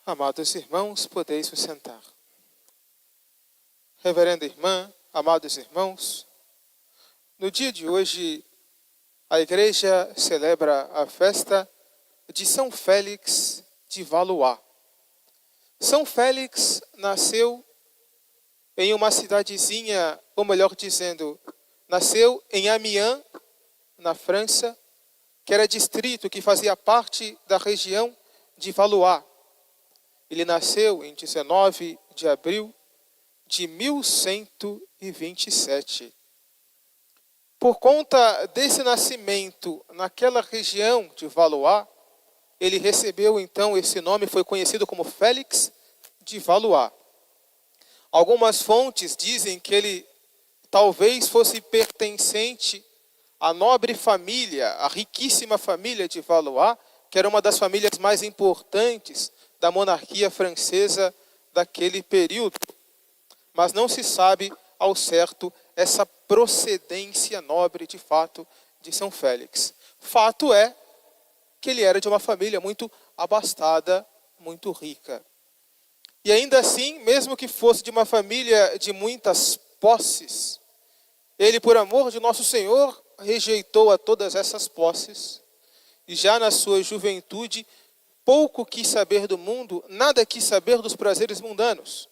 Amados irmãos, podeis vos sentar. Reverenda irmã, amados irmãos, no dia de hoje, a Igreja celebra a festa de São Félix de Valois. São Félix nasceu em uma cidadezinha, ou melhor dizendo, nasceu em Amiens, na França, que era distrito que fazia parte da região de Valois. Ele nasceu em 19 de abril de 1127. Por conta desse nascimento naquela região de Valois, ele recebeu então esse nome, foi conhecido como Félix de Valois. Algumas fontes dizem que ele talvez fosse pertencente à nobre família, à riquíssima família de Valois, que era uma das famílias mais importantes da monarquia francesa daquele período. Mas não se sabe ao certo essa procedência nobre de fato de São Félix. Fato é que ele era de uma família muito abastada, muito rica. E ainda assim, mesmo que fosse de uma família de muitas posses, ele, por amor de nosso Senhor, rejeitou a todas essas posses. E já na sua juventude, pouco quis saber do mundo, nada quis saber dos prazeres mundanos,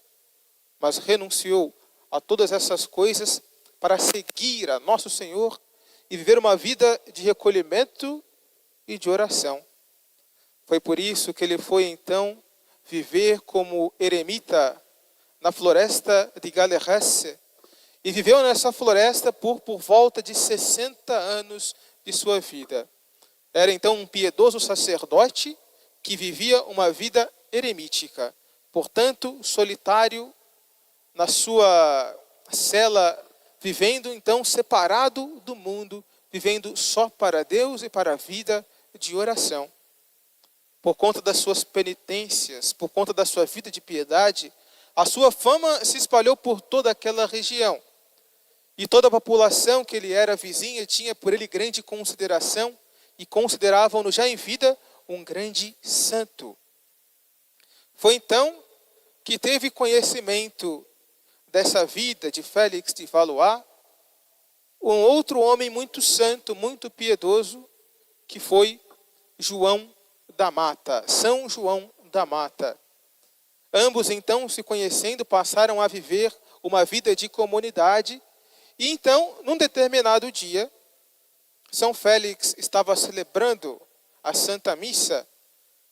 mas renunciou a todas essas coisas para seguir a nosso Senhor e viver uma vida de recolhimento e de oração. Foi por isso que ele foi então viver como eremita na floresta de Galeresse e viveu nessa floresta por volta de 60 anos de sua vida. Era então um piedoso sacerdote que vivia uma vida eremítica, portanto, solitário na sua cela, vivendo então separado do mundo, vivendo só para Deus e para a vida de oração. Por conta das suas penitências, por conta da sua vida de piedade, a sua fama se espalhou por toda aquela região. E toda a população que ele era vizinha tinha por ele grande consideração e consideravam-no já em vida um grande santo. Foi então que teve conhecimento dessa vida de Félix de Valois um outro homem muito santo, muito piedoso, que foi João da Mata, São João da Mata. Ambos então, se conhecendo, passaram a viver uma vida de comunidade. E então, num determinado dia, São Félix estava celebrando a Santa Missa.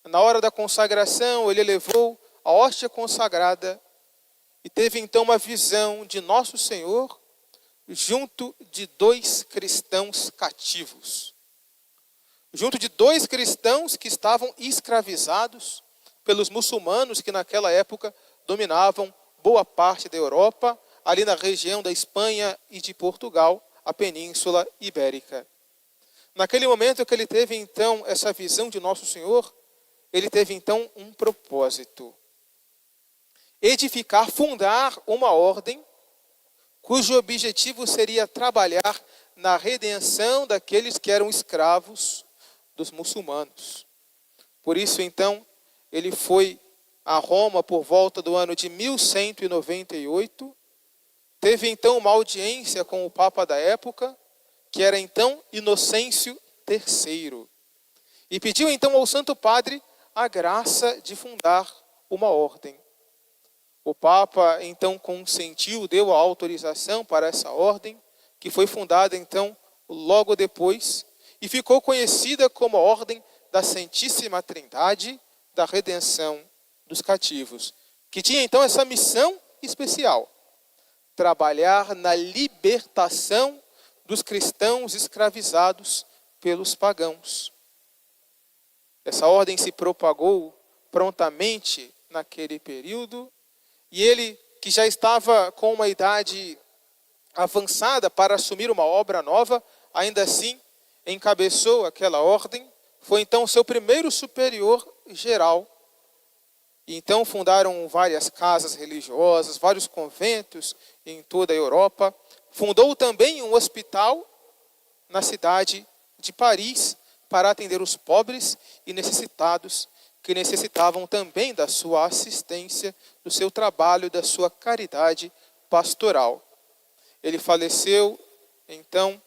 Na hora da consagração, ele levou a hóstia consagrada e teve então uma visão de Nosso Senhor junto de 2 cristãos cativos. Junto de 2 cristãos que estavam escravizados pelos muçulmanos que naquela época dominavam boa parte da Europa, ali na região da Espanha e de Portugal, a Península Ibérica. Naquele momento que ele teve então essa visão de Nosso Senhor, ele teve então um propósito: edificar, fundar uma ordem cujo objetivo seria trabalhar na redenção daqueles que eram escravos dos muçulmanos. Por isso então ele foi a Roma por volta do ano de 1198, teve então uma audiência com o Papa da época, que era então Inocêncio III, e pediu então ao Santo Padre a graça de fundar uma ordem. O Papa então consentiu, deu a autorização para essa ordem, que foi fundada então logo depois, e ficou conhecida como a Ordem da Santíssima Trindade da Redenção dos Cativos, que tinha então essa missão especial: trabalhar na libertação dos cristãos escravizados pelos pagãos. Essa ordem se propagou prontamente naquele período, e ele, que já estava com uma idade avançada para assumir uma obra nova, ainda assim encabeçou aquela ordem, foi então seu primeiro superior geral. E então fundaram várias casas religiosas, vários conventos em toda a Europa. Fundou também um hospital na cidade de Paris para atender os pobres e necessitados que necessitavam também da sua assistência, do seu trabalho, da sua caridade pastoral. Ele faleceu, então,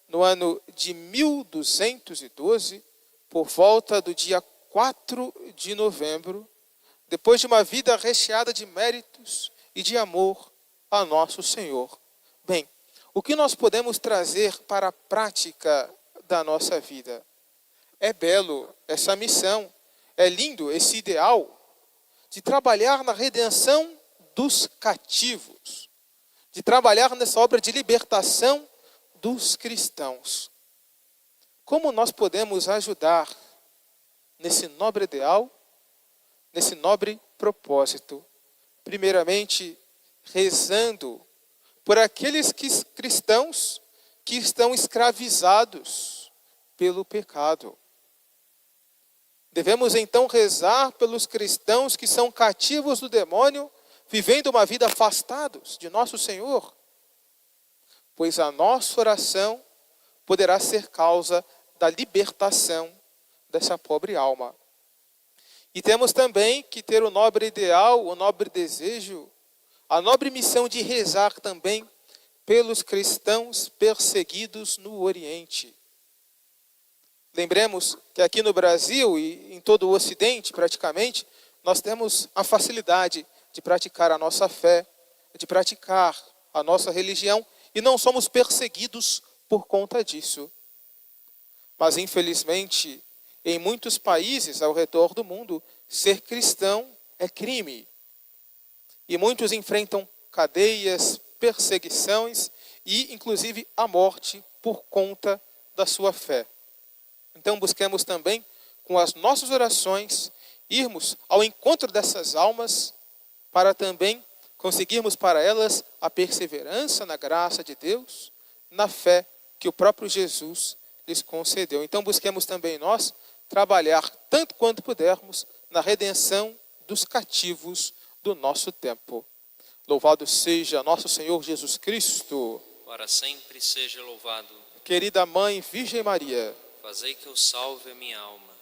no ano de 1212, por volta do dia 4 de novembro, depois de uma vida recheada de méritos e de amor a nosso Senhor. Bem, o que nós podemos trazer para a prática da nossa vida? É belo essa missão, é lindo esse ideal de trabalhar na redenção dos cativos, de trabalhar nessa obra de libertação dos cristãos. Como nós podemos ajudar nesse nobre ideal, nesse nobre propósito? Primeiramente, rezando por aqueles cristãos que estão escravizados pelo pecado. Devemos então rezar pelos cristãos que são cativos do demônio, vivendo uma vida afastados de nosso Senhor, pois a nossa oração poderá ser causa da libertação dessa pobre alma. E temos também que ter o nobre ideal, o nobre desejo, a nobre missão de rezar também pelos cristãos perseguidos no Oriente. Lembremos que aqui no Brasil e em todo o Ocidente, praticamente, nós temos a facilidade de praticar a nossa fé, de praticar a nossa religião, e não somos perseguidos por conta disso. Mas, infelizmente, em muitos países ao redor do mundo, ser cristão é crime. E muitos enfrentam cadeias, perseguições e, inclusive, a morte por conta da sua fé. Então, busquemos também, com as nossas orações, irmos ao encontro dessas almas, para também conseguirmos para elas a perseverança na graça de Deus, na fé que o próprio Jesus lhes concedeu. Então, busquemos também nós trabalhar, tanto quanto pudermos, na redenção dos cativos do nosso tempo. Louvado seja nosso Senhor Jesus Cristo. Para sempre seja louvado. Querida Mãe Virgem Maria, Fazei que eu salve a minha alma.